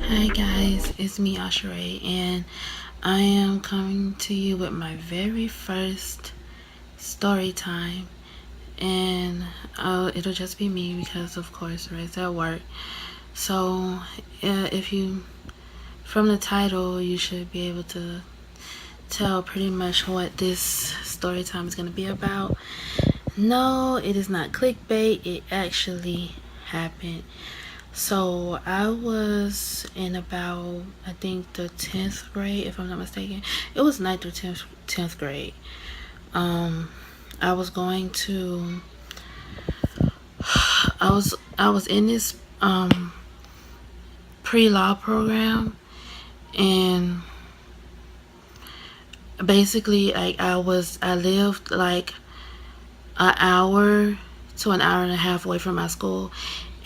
Hi guys, it's me Asheray, and I am coming to you with my very first story time, and it'll just be me because of course Ray's at work. So if you, from the title, you should be able to tell pretty much what this story time is going to be about. No, it is not clickbait. It actually happened. So I was in about, I think, the 10th grade, if I'm not mistaken. It was 9th or 10th grade. I was going to, I was in this pre-law program, and basically like I lived like an hour to an hour and a half away from my school,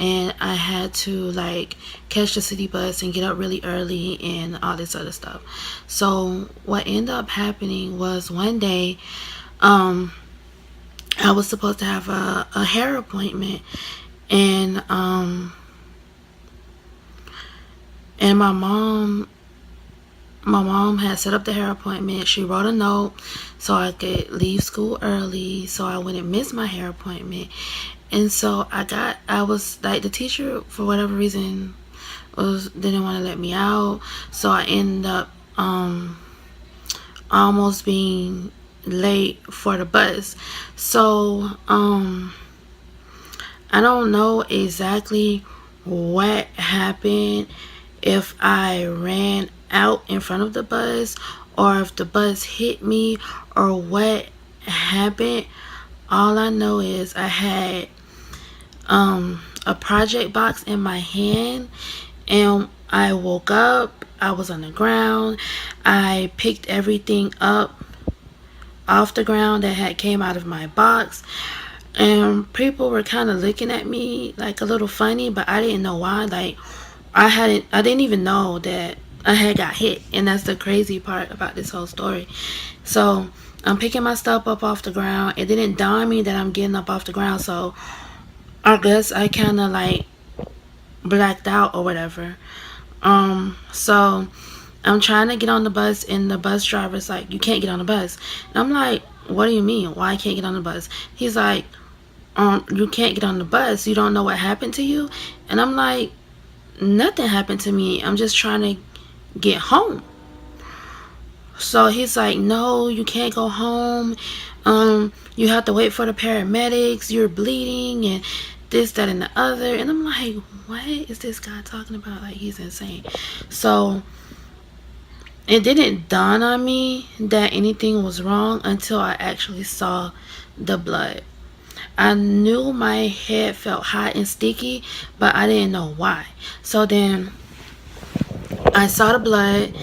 and I had to like catch the city bus and get up really early and all this other stuff. So what ended up happening was one day, I was supposed to have a hair appointment, and my mom had set up the hair appointment. She wrote a note so I could leave school early so I wouldn't miss my hair appointment. And so I was like, the teacher for whatever reason didn't want to let me out. So I ended up almost being late for the bus. So I don't know exactly what happened, if I ran out in front of the bus or if the bus hit me or what happened. All I know is I had a project box in my hand, and I woke up. I was on the ground. I picked everything up off the ground that had came out of my box, and people were kind of looking at me like a little funny, but I didn't know why. Like, I didn't even know that I had got hit, and that's the crazy part about this whole story. So I'm picking my stuff up off the ground. It didn't dawn me that I'm getting up off the ground, so I guess I kind of like blacked out or whatever. So I'm trying to get on the bus, and the bus driver's like, "You can't get on the bus." And I'm like, "What do you mean? Why I can't get on the bus?" He's like, "You can't get on the bus. You don't know what happened to you?" And I'm like, "Nothing happened to me. I'm just trying to get home." So he's like, "No, you can't go home. You have to wait for the paramedics. You're bleeding and this, that, and the other." And I'm like, what is this guy talking about? Like, he's insane. So it didn't dawn on me that anything was wrong until I actually saw the blood. I knew my head felt hot and sticky, but I didn't know why. So then I saw the blood,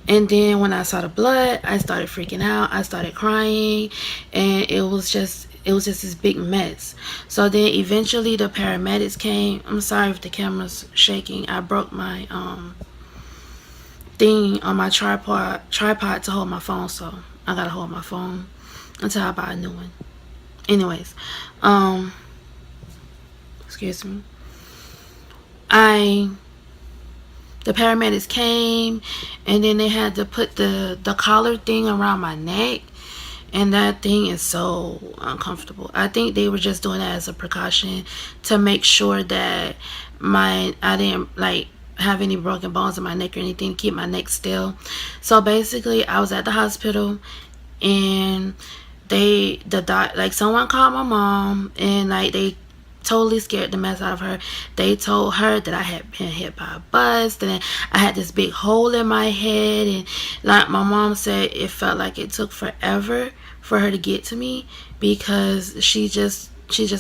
and then when I saw the blood, I started freaking out. I started crying, and it was just this big mess. So then eventually the paramedics came. I'm sorry if the camera's shaking. I broke my thing on my tripod to hold my phone, so I gotta hold my phone until I buy a new one. Anyways, excuse me. I The paramedics came, and then they had to put the collar thing around my neck, and that thing is so uncomfortable. I think they were just doing that as a precaution to make sure that I didn't like have any broken bones in my neck or anything, keep my neck still. So basically I was at the hospital, and like someone called my mom, and like they totally scared the mess out of her. They told her that I had been hit by a bus, and I had this big hole in my head, and like my mom said, it felt like it took forever for her to get to me because she just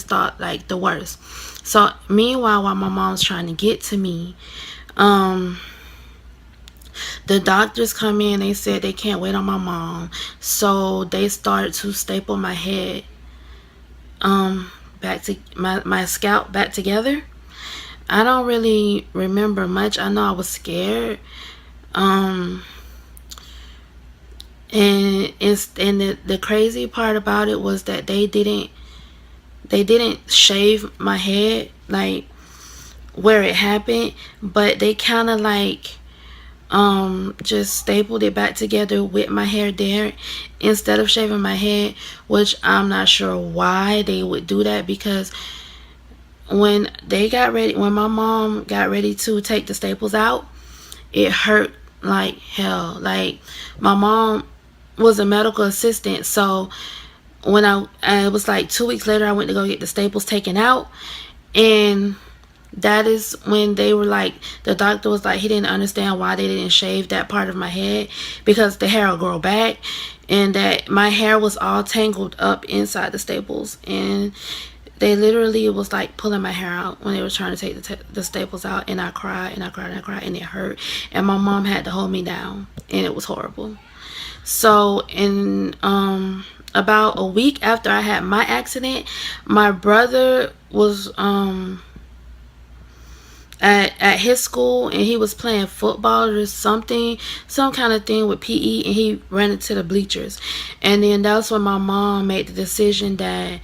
thought like the worst. So meanwhile, while my mom's trying to get to me, the doctors come in. They said they can't wait on my mom, so they start to staple my head back to my scalp back together. I don't really remember much. I know I was scared. Um and the crazy part about it was that they didn't shave my head. Like, where it happened, but they kind of like just stapled it back together with my hair there instead of shaving my head, which I'm not sure why they would do that, because when my mom got ready to take the staples out, it hurt like hell. Like, my mom was a medical assistant, so when it was like 2 weeks later, I went to go get the staples taken out, and that is when they were like, the doctor was like, he didn't understand why they didn't shave that part of my head, because the hair will grow back, and that my hair was all tangled up inside the staples, and they literally was like pulling my hair out when they were trying to take the staples out, and I cried and I cried and I cried, and it hurt, and my mom had to hold me down, and it was horrible. So in about a week after I had my accident, my brother was at his school, and he was playing football or something, some kind of thing with PE, and he ran into the bleachers. And then that's when my mom made the decision that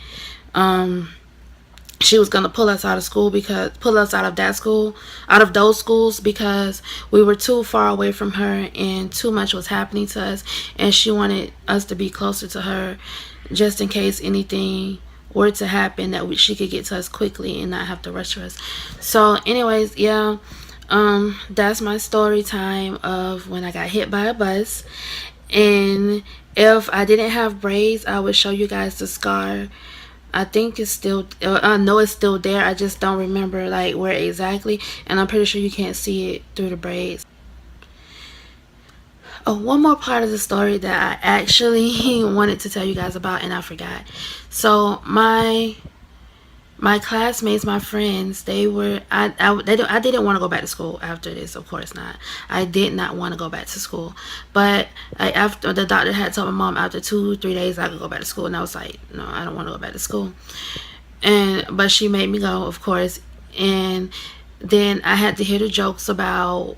she was gonna pull us out of school, because pull us out of that school, out of those schools, because we were too far away from her and too much was happening to us, and she wanted us to be closer to her, just in case anything were to happen, that she could get to us quickly and not have to rush us. So anyways, yeah, that's my story time of when I got hit by a bus. And if I didn't have braids, I would show you guys the scar. I think it's still, I know it's still there, I just don't remember like where exactly, and I'm pretty sure you can't see it through the braids. Oh, one more part of the story that I actually wanted to tell you guys about and I forgot. So my classmates, my friends, they were, I didn't want to go back to school after this, of course not. I did not want to go back to school, but after the doctor had told my mom after 2-3 days I could go back to school, and I was like, no, I don't want to go back to school. But she made me go, of course. And then I had to hear the jokes about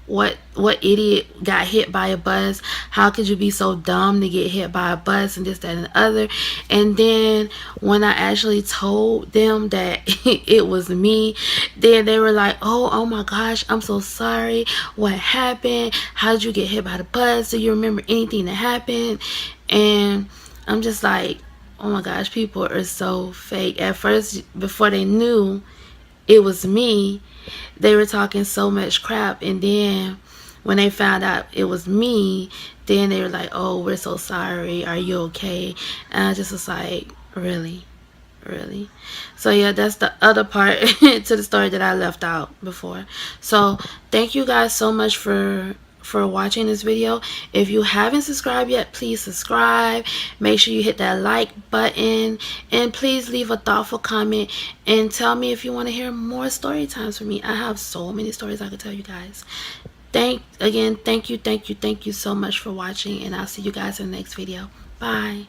what idiot got hit by a bus, how could you be so dumb to get hit by a bus, and this, that, and the other. And then when I actually told them that it was me, then they were like, oh my gosh, I'm so sorry, what happened, how did you get hit by the bus, do you remember anything that happened? And I'm just like, oh my gosh, people are so fake. At first, before they knew it was me, they were talking so much crap, and then when they found out it was me, then they were like, oh, we're so sorry, are you okay? And I just was like, really? So yeah, that's the other part to the story that I left out before. So thank you guys so much for watching this video. If you haven't subscribed yet, please subscribe. Make sure you hit that like button, and please leave a thoughtful comment and tell me if you want to hear more story times from me. I have so many stories I could tell you guys. Thank you so much for watching, and I'll see you guys in the next video. Bye.